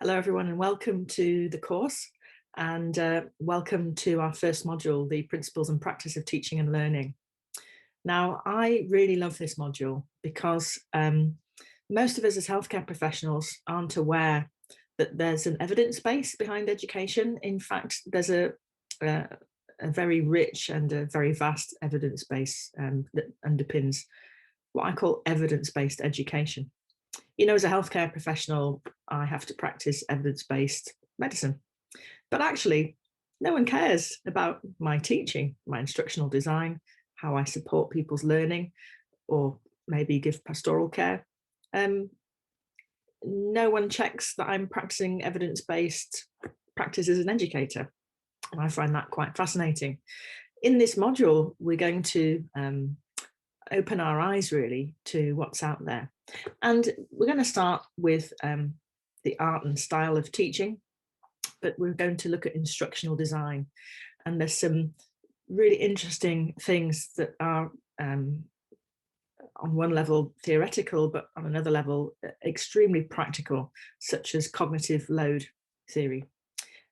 Hello everyone and welcome to the course and welcome to our first module, the Principles and Practice of Teaching and Learning. Now, I really love this module because most of us as healthcare professionals aren't aware that there's an evidence base behind education. In fact, there's a very rich and a very vast evidence base that underpins what I call evidence-based education. You know, as a healthcare professional, I have to practice evidence-based medicine. But actually, no one cares about my teaching, my instructional design, how I support people's learning, or maybe give pastoral care. No one checks that I'm practicing evidence-based practice as an educator. And I find that quite fascinating. In this module, we're going to open our eyes really to what's out there. And we're going to start with the art and style of teaching, but we're going to look at instructional design. And there's some really interesting things that are on one level theoretical, but on another level extremely practical, such as cognitive load theory.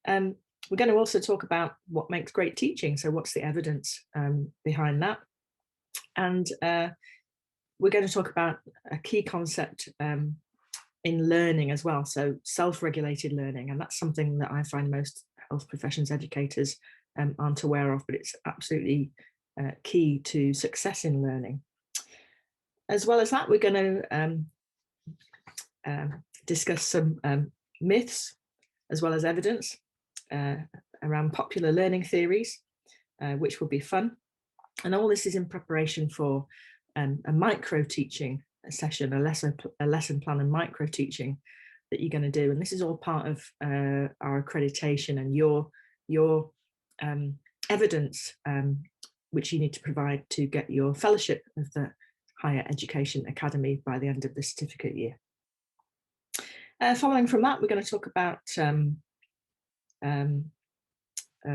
We're going to also talk about what makes great teaching. So what's the evidence behind that? And we're going to talk about a key concept in learning as well, so self-regulated learning, and that's something that I find most health professions educators aren't aware of, but it's absolutely key to success in learning. As well as that, we're going to discuss some myths as well as evidence around popular learning theories, which will be fun. And all this is in preparation for a micro teaching session, a lesson plan and micro teaching that you're going to do. And this is all part of our accreditation and your evidence, which you need to provide to get your fellowship of the Higher Education Academy by the end of the certificate year. Following from that, we're going to talk about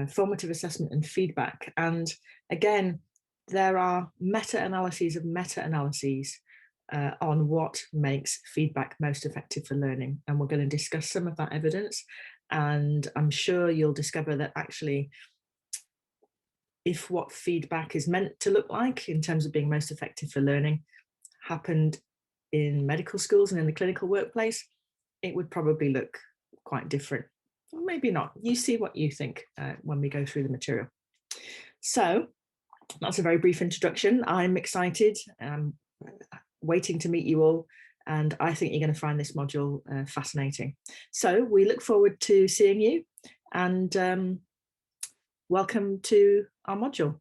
formative assessment and feedback. And again, there are meta-analyses of meta-analyses on what makes feedback most effective for learning. And we're going to discuss some of that evidence. And I'm sure you'll discover that actually, if what feedback is meant to look like in terms of being most effective for learning happened in medical schools and in the clinical workplace, it would probably look quite different. Or maybe not. You see what you think when we go through the material. So that's a very brief introduction. I'm excited, waiting to meet you all, and I think you're going to find this module fascinating. So we look forward to seeing you, and welcome to our module.